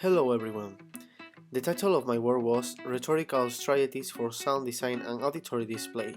Hello everyone. The title of my work was Rhetorical Strategies for Sound Design and Auditory Display.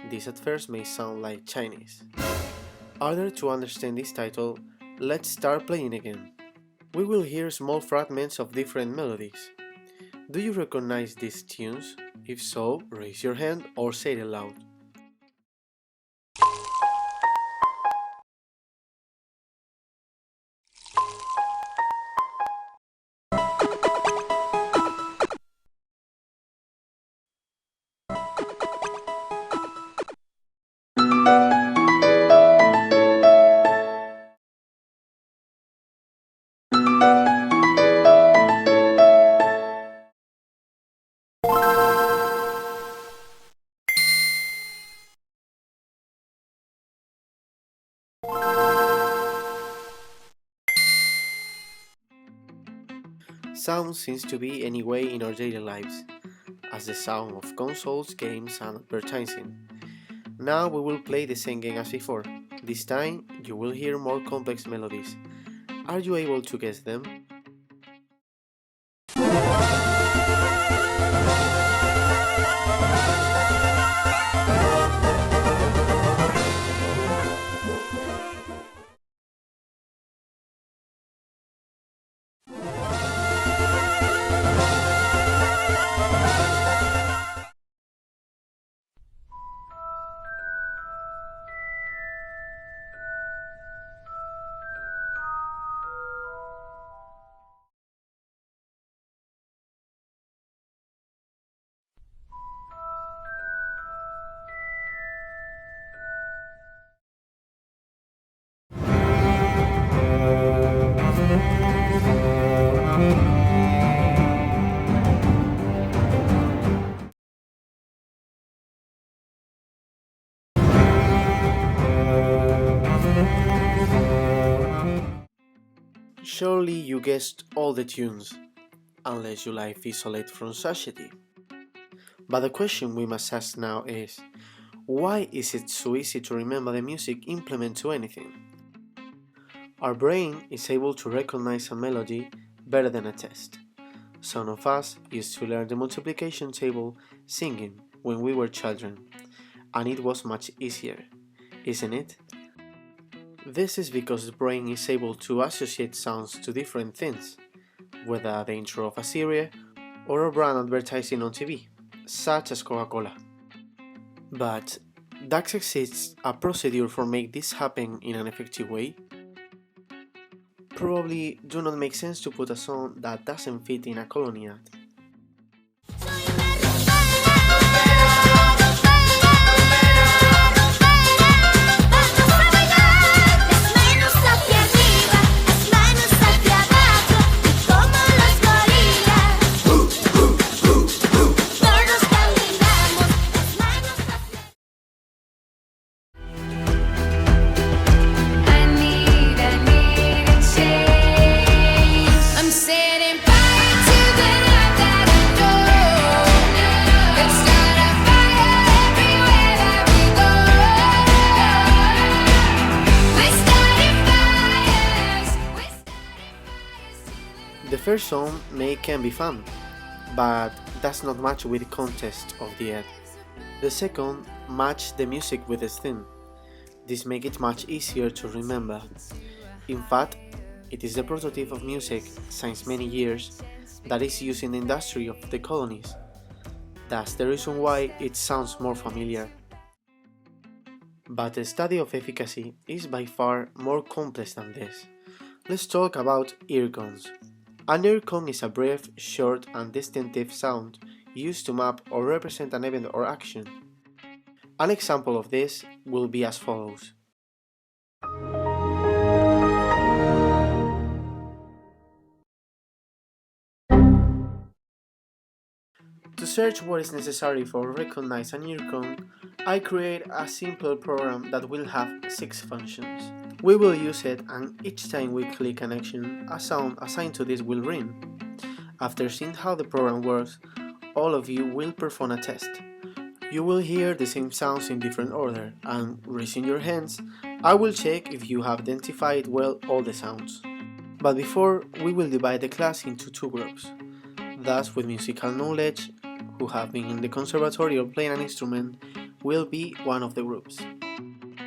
This at first may sound like Chinese. Order to understand this title, let's start playing again. We will hear small fragments of different melodies. Do you recognize these tunes? If so, raise your hand or say it aloud. Sound seems to be anyway in our daily lives, as the sound of consoles, games and advertising. Now we will play the same game as before. This time you will hear more complex melodies. Are you able to guess them? Surely you guessed all the tunes, unless your life is isolated from society. But the question we must ask now is, why is it so easy to remember the music implement to anything? Our brain is able to recognize a melody better than a test. Some of us used to learn the multiplication table singing when we were children, and it was much easier, isn't it? This is because the brain is able to associate sounds to different things, whether the intro of a series or a brand advertising on TV, such as Coca-Cola. But does exist a procedure for make this happen in an effective way? Probably do not make sense to put a song that doesn't fit in a colony ad. The first song can be fun, but does not match with the context of the ad. The second match the music with its theme. This makes it much easier to remember. In fact, it is the prototype of music since many years that is used in the industry of the colonies. That's the reason why it sounds more familiar. But the study of efficacy is by far more complex than this. Let's talk about Earcons. An Earcon is a brief, short and distinctive sound used to map or represent an event or action. An example of this will be as follows. To search what is necessary for recognize an Earcon, I create a simple program that will have 6 functions. We will use it, and each time we click an action, a sound assigned to this will ring. After seeing how the program works, all of you will perform a test. You will hear the same sounds in different order, and raising your hands, I will check if you have identified well all the sounds. But before, we will divide the class into two groups. Thus, with musical knowledge, who have been in the conservatory or playing an instrument, will be one of the groups.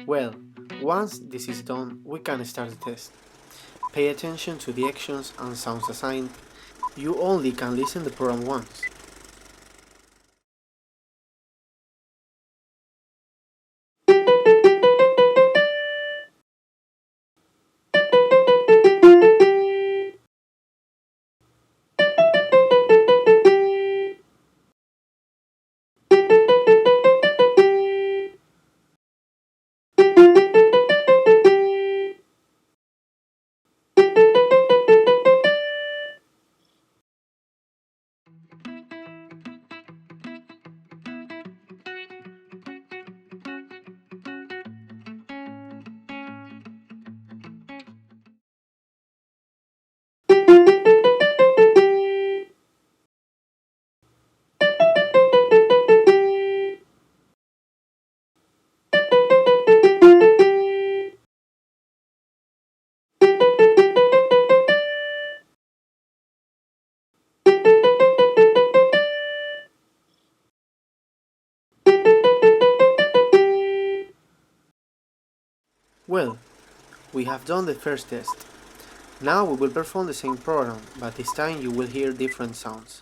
Well, once this is done, we can start the test. Pay attention to the actions and sounds assigned. You only can listen the program once. Well, we have done the first test. Now we will perform the same program, but this time you will hear different sounds.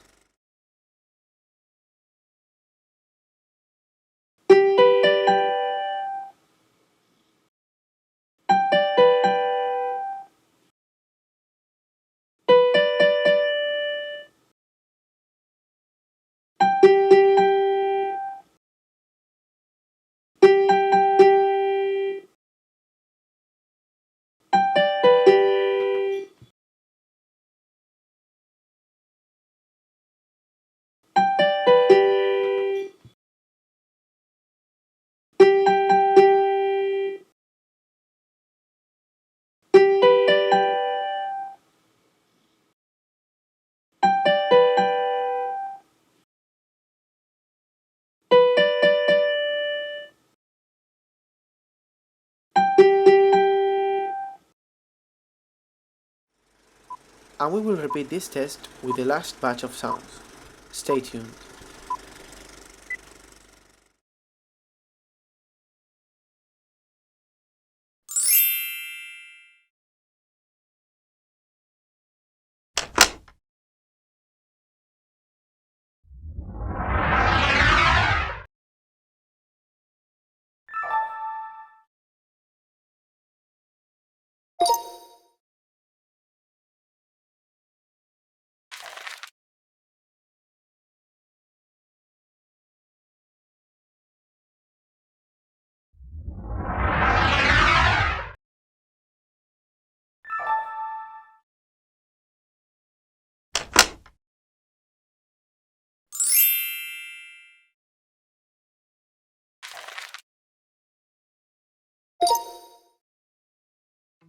And we will repeat this test with the last batch of sounds. Stay tuned.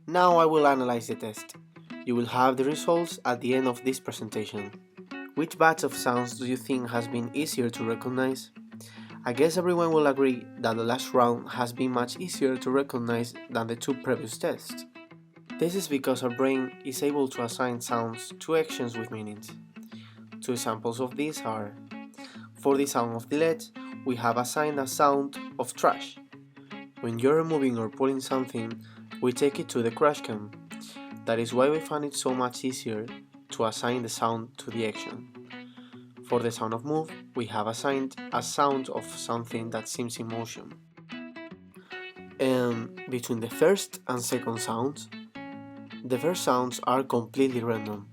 Now I will analyze the test. You will have the results at the end of this presentation. Which batch of sounds do you think has been easier to recognize? I guess everyone will agree that the last round has been much easier to recognize than the two previous tests. This is because our brain is able to assign sounds to actions with meanings. Two examples of these are: for the sound of delete, we have assigned a sound of trash. When you're removing or pulling something, we take it to the trash can. That is why we find it so much easier to assign the sound to the action. For the sound of move, we have assigned a sound of something that seems in motion. And between the first and second sounds, the first sounds are completely random.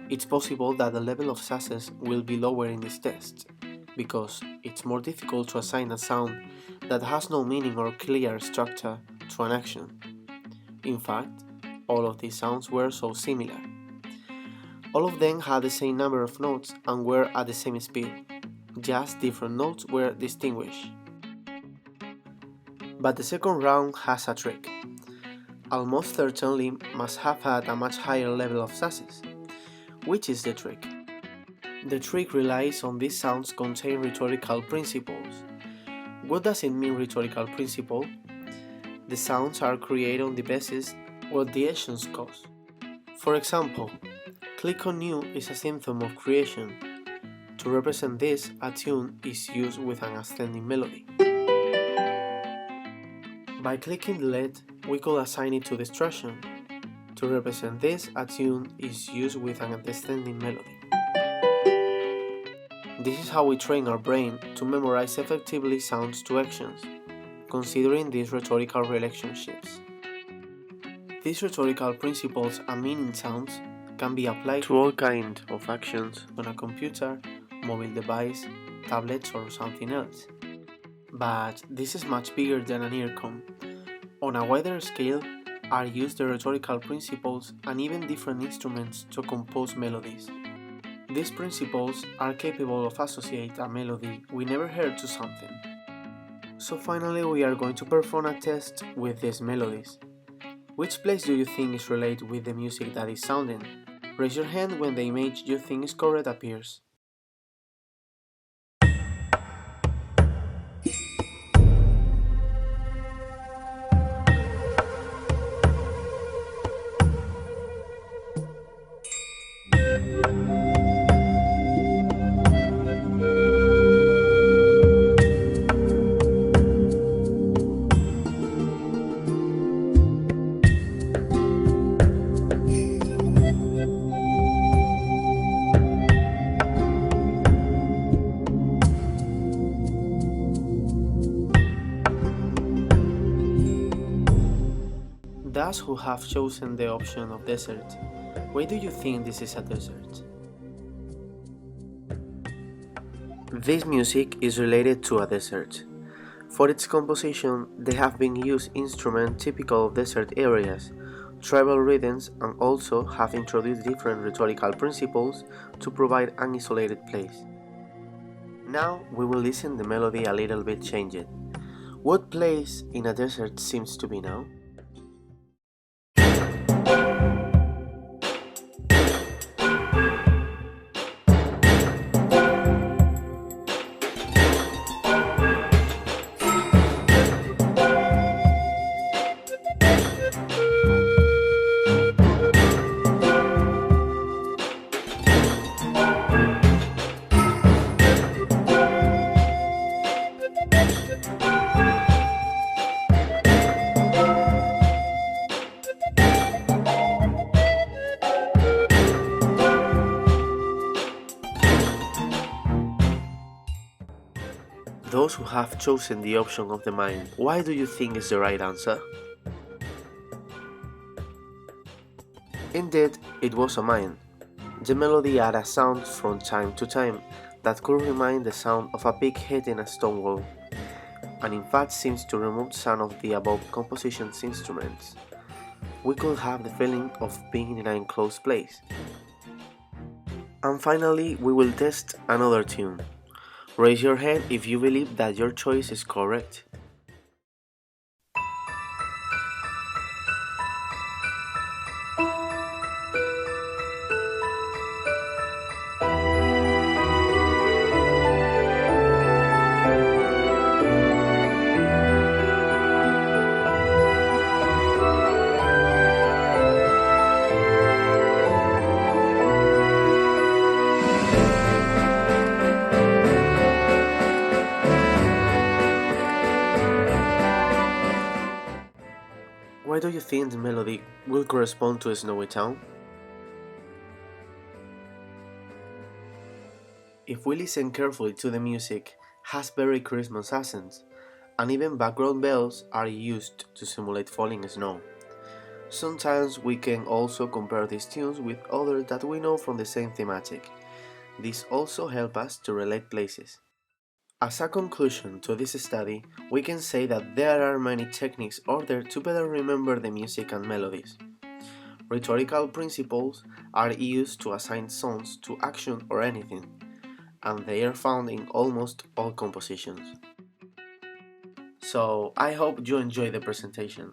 It's possible that the level of success will be lower in this test, because it's more difficult to assign a sound that has no meaning or clear structure to an action. In fact, all of these sounds were so similar. All of them had the same number of notes and were at the same speed, just different notes were distinguished. But the second round has a trick. Almost certainly must have had a much higher level of success. Which is the trick? The trick relies on these sounds contain rhetorical principles. What does it mean, rhetorical principle? The sounds are created on the basis what the actions cause. For example, click on New is a symptom of creation. To represent this, a tune is used with an ascending melody. By clicking Delete, we could assign it to Destruction. To represent this, a tune is used with an descending melody. This is how we train our brain to memorize effectively sounds to actions, considering these rhetorical relationships. These rhetorical principles and meaning sounds can be applied to all kinds of actions on a computer, mobile device, tablets, or something else. But this is much bigger than an Earcon. On a wider scale are used the rhetorical principles and even different instruments to compose melodies. These principles are capable of associating a melody we never heard to something. So finally we are going to perform a test with these melodies. Which place do you think is related with the music that is sounding? Raise your hand when the image you think is correct appears. Those who have chosen the option of desert, why do you think this is a desert? This music is related to a desert. For its composition, they have been used instruments typical of desert areas, tribal rhythms, and also have introduced different rhetorical principles to provide an isolated place. Now we will listen the melody a little bit changed. What place in a desert seems to be now? Those who have chosen the option of the mine, why do you think is the right answer? Indeed, it was a mine. The melody had a sound from time to time that could remind the sound of a pig hitting a stone wall, and in fact seems to remove some of the above composition's instruments. We could have the feeling of being in an enclosed place. And finally, we will test another tune. Raise your hand if you believe that your choice is correct. Why do you think the melody will correspond to a snowy town? If we listen carefully to the music, has very Christmas accents, and even background bells are used to simulate falling snow. Sometimes we can also compare these tunes with others that we know from the same thematic. This also helps us to relate places. As a conclusion to this study, we can say that there are many techniques ordered to better remember the music and melodies. Rhetorical principles are used to assign sounds to action or anything, and they are found in almost all compositions. So, I hope you enjoyed the presentation.